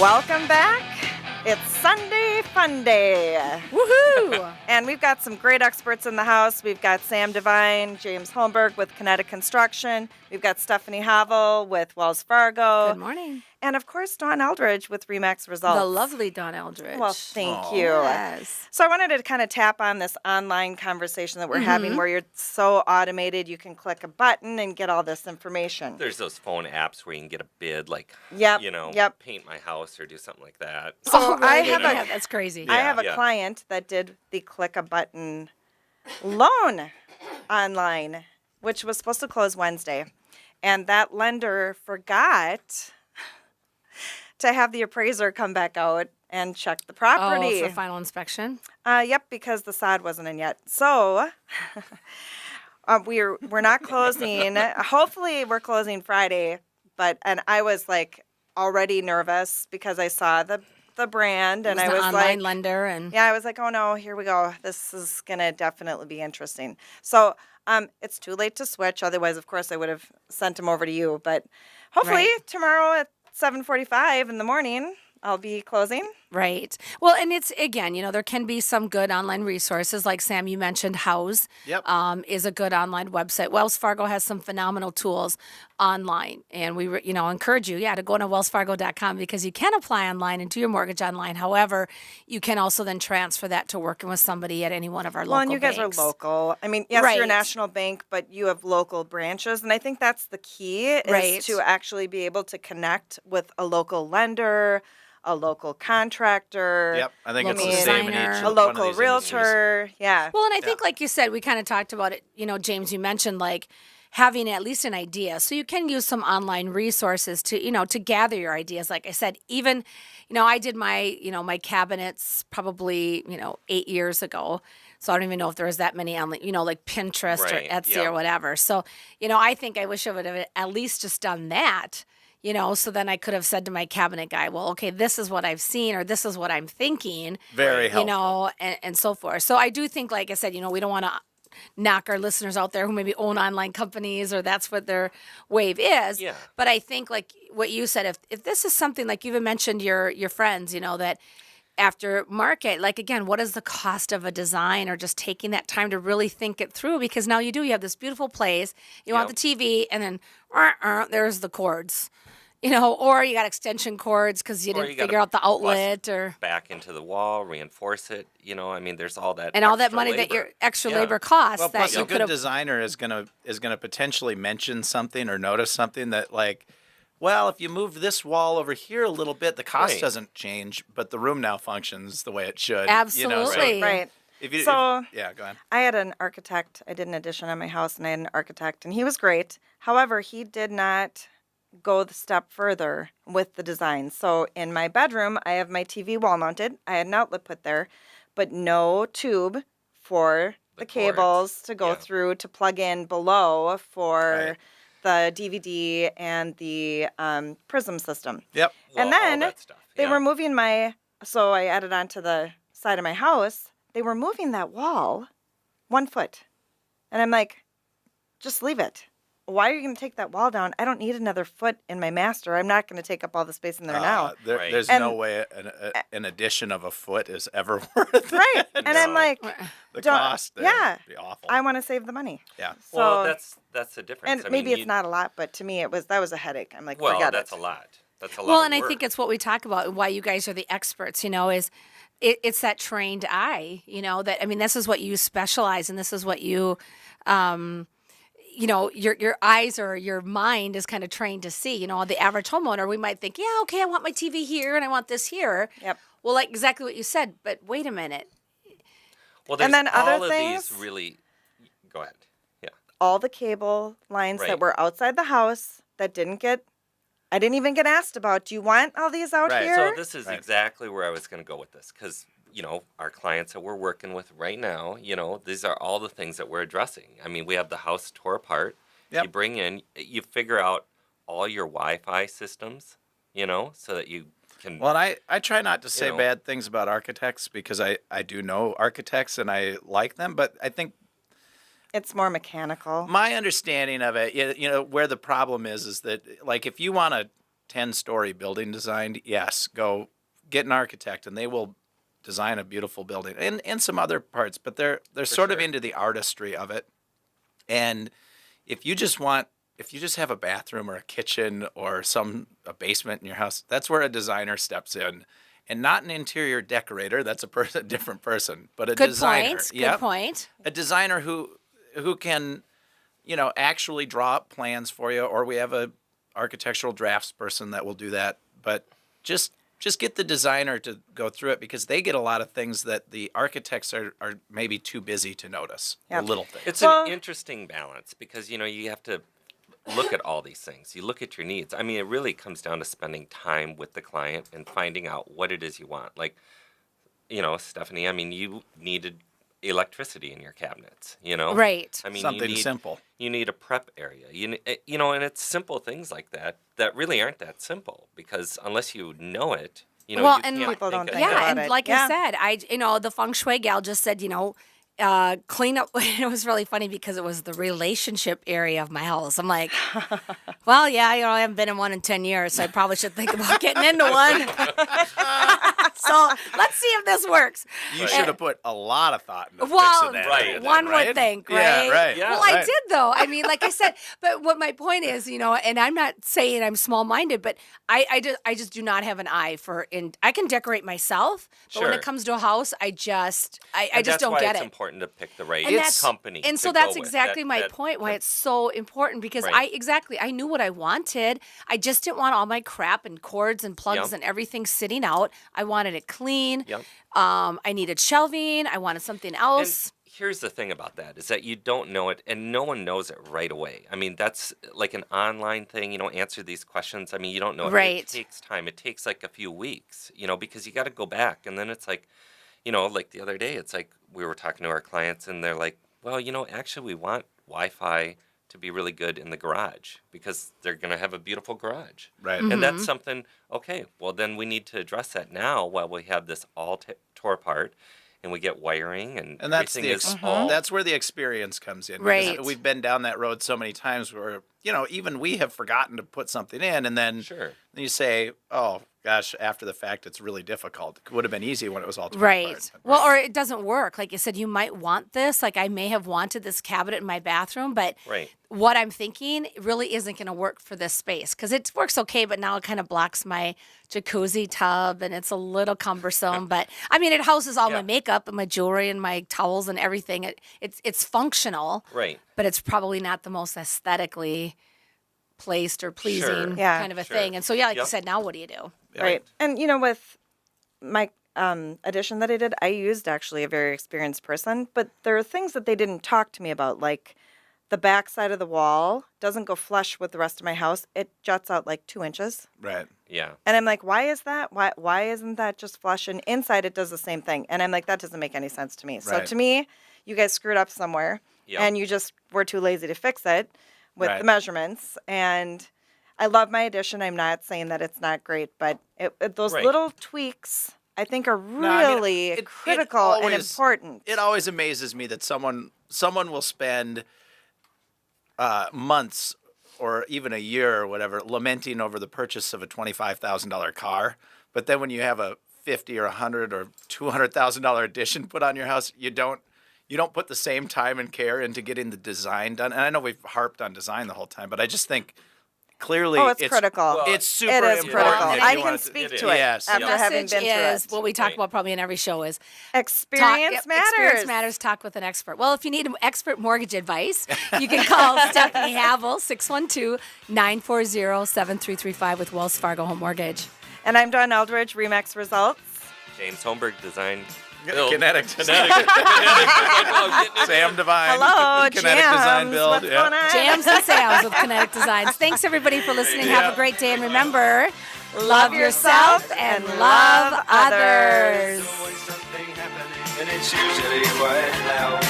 Welcome back. It's Sunday Fun Day. Woohoo! And we've got some great experts in the house. We've got Sam Devine, James Holmberg with Kinetic Construction. We've got Stephanie Havel with Wells Fargo. Good morning. And, of course, Dawn Eldridge with Remax Results. The lovely Dawn Eldridge. Well, thank you. Yes. So I wanted to kind of tap on this online conversation that we're having where you're so automated you can click a button and get all this information. There's those phone apps where you can get a bid, like, Yep, yep. paint my house or do something like that. So I have Yeah, that's crazy. I have a client that did the click a button loan online, which was supposed to close Wednesday. And that lender forgot to have the appraiser come back out and check the property. Oh, for final inspection? Yep, because the sod wasn't in yet. So we're not closing. Hopefully we're closing Friday, and I was like already nervous because I saw the brand and I was online like lender and yeah, I was like, oh no, here we go. This is gonna definitely be interesting. So it's too late to switch. Otherwise, of course, I would have sent them over to you. But hopefully tomorrow at 7:45 in the morning, I'll be closing. Right. Well, and it's, again, there can be some good online resources. Like Sam, you mentioned House is a good online website. Wells Fargo has some phenomenal tools online. And we, encourage you, to go to wellsfargo.com because you can apply online and do your mortgage online. However, you can also then transfer that to working with somebody at any one of our local banks. Well, and you guys are local. I mean, yes, you're a national bank, but you have local branches. And I think that's the key is to actually be able to connect with a local lender, a local contractor. Yep, I think it's the same in each a local realtor. Yeah. Well, and I think, like you said, we kind of talked about it. James, you mentioned like having at least an idea, so you can use some online resources to to gather your ideas. Like I said, even I did my my cabinets probably 8 years ago. So I don't even know if there was that many online, like Pinterest or Etsy or whatever. So, I think I wish I would have at least just done that. So then I could have said to my cabinet guy, well, okay, this is what I've seen or this is what I'm thinking. Very helpful. And so forth. So I do think, like I said, we don't want to knock our listeners out there who maybe own online companies or that's what their wave is. Yeah. But I think, like what you said, if this is something like you even mentioned your friends, that after market, like, again, what is the cost of a design or just taking that time to really think it through? Because now you have this beautiful place, you want the TV, and then there's the cords. Or you got extension cords because you didn't figure out the outlet or back into the wall, reinforce it. I mean, there's all that and all that money labor. that your extra labor costs. Well, that plus you a good designer is gonna potentially mention something or notice something that like, well, if you move this wall over here a little bit, the cost doesn't change, but the room now functions the way it should. Absolutely, right. So go ahead. I had an architect. I did an addition on my house, and I had an architect, and he was great. However, he did not go the step further with the design. So in my bedroom, I have my TV wall mounted. I had an outlet put there, but no tube for the cables to go through to plug in below for the DVD and the prism system. Yep. And then they were moving so I added onto the side of my house, they were moving that wall 1 foot. And I'm like, just leave it. Why are you going to take that wall down? I don't need another foot in my master. I'm not going to take up all the space in there now. There's no way an addition of a foot is ever worth it. Right. And I'm like, the cost would be awful. I want to save the money. Yeah. So, well, that's the difference. And maybe it's not a lot, but to me that was a headache. I'm like, forget that's it. a lot. That's a lot. Well, and of work. I think it's what we talk about, why you guys are the experts, is it's that trained eye, that, I mean, this is what you specialize in. This is what you, your eyes or your mind is kind of trained to see. The average homeowner, we might think, yeah, okay, I want my TV here and I want this here. Yep. Well, like exactly what you said, but wait a minute. Well, there's and then all other of things, these really. Go ahead. Yeah. All the cable lines that were outside the house that I didn't even get asked about. Do you want all these out here? So this is exactly where I was going to go with this because, our clients that we're working with right now, these are all the things that we're addressing. I mean, we have the house tore apart. Yep. You bring in, you figure out all your Wi-Fi systems, so that you can... Well, and I try not to say bad things about architects because I do know architects and I like them, but I think it's more mechanical. My understanding of it, where the problem is that, like, if you want to 10-story building designed, yes, go get an architect and they will design a beautiful building and some other parts, but they're sort of into the artistry of it. And if you just have a bathroom or a kitchen or a basement in your house, that's where a designer steps in. And not an interior decorator, that's a different person, but a designer. Good point. A designer who can, actually draw up plans for you, or we have a architectural drafts person that will do that. But just get the designer to go through it, because they get a lot of things that the architects are maybe too busy to notice. Yeah. The little things. It's an interesting balance, because you have to look at all these things. You look at your needs. I mean, it really comes down to spending time with the client and finding out what it is you want. Like, Stephanie, I mean, you needed electricity in your cabinets, Right. I mean, Something simple. You need a prep area. And it's simple things like that really aren't that simple, because unless you know it, Well, you and can't people don't of think it. about Yeah, and it. like Yeah. I said, the feng shui gal just said, clean up. It was really funny because it was the relationship area of my house. I'm like, well, yeah, I haven't been in one in 10 years, so I probably should think about getting into one. So let's see if this works. You should have put a lot of thought into Well, fixing that. right. area then, One right? would think, right? Yeah, right. Yeah. Well, I did though. I mean, like I said, but what my point is, and I'm not saying I'm small-minded, but I just do not have an eye for. I can decorate myself, but when Sure. it comes to a house, I just And don't that's why get it's it. important to pick the right And that's company. And so to that's go with. exactly my point. Why it's so important, because Right. I knew what I wanted. I just didn't want all my crap and cords and plugs Yep. and everything sitting out. I wanted it clean. Yep. I needed shelving. I wanted something else. And here's the thing about that, is that you don't know it, and no one knows it right away. I mean, that's like an online thing, answer these questions. I mean, you don't know. Right. It takes time. It takes like a few weeks, because you got to go back. And then it's like, like the other day, it's like we were talking to our clients and they're like, well, actually we want Wi-Fi to be really good in the garage, because they're going to have a beautiful garage. Right. And that's something, okay, well, then we need to address that now while we have this all tore apart and we get wiring and that's everything the is all... that's where the experience comes in. because Right. We've been down that road so many times where even we have forgotten to put something in, and then Sure. you say, "Oh gosh," after the fact, it's really difficult. It would have been easy when it was all torn Right. apart. Well, or it doesn't work. Like you said, you might want this. Like I may have wanted this cabinet in my bathroom, but Right. what I'm thinking really isn't going to work for this space, because it works okay, but now it kind of blocks my jacuzzi tub and it's a little cumbersome. But I mean, it houses all my makeup and my jewelry and my towels and everything. It's functional, Right. but it's probably not the most aesthetically placed or pleasing Sure. Yeah. kind of a Sure. thing. And so, yeah, like you Yep. said, now what do you do? Right. And with my addition that I did, I used actually a very experienced person, but there are things that they didn't talk to me about, like the back side of the wall doesn't go flush with the rest of my house. It juts out like 2 inches. Right. Yeah. And I'm like, why is that? Why isn't that just flush? And inside it does the same thing. And I'm like, that doesn't make any sense to me. So Right. to me, you guys screwed up somewhere Yep. and you just were too lazy to fix it with Right. the measurements. And I love my addition. I'm not saying that it's not great, but those Right. little tweaks I think are No, I mean, really it critical and always- important. It always amazes me that someone will spend months or even a year or whatever lamenting over the purchase of a $25,000 car, but then when you have a $50 or $100 or $200,000 addition put on your house, you don't put the same time and care into getting the design done. And I know we've harped on design the whole time, but I just think clearly Oh, it's critical. It's super It is important. critical. if I you can want speak it to is. it Yes, after yeah. having Message been through is it. what we talk Right. about probably in every show is Experience matters. Experience matters. Talk with an expert. Well, if you need expert mortgage advice, you can call Stephanie Havel, 612-940-7335 with Wells Fargo Home Mortgage. And I'm Dawn Eldridge, Remax Results. James Holmberg designed Kinetic. Kinetic. Sam Devine. Hello, Kinetic Jams. Design Build. What's going on? Jams and Sams with Kinetic Designs. Thanks, everybody, for listening. Have a great day. And remember, love yourself and love others. Always something happening, and it's usually quite loud.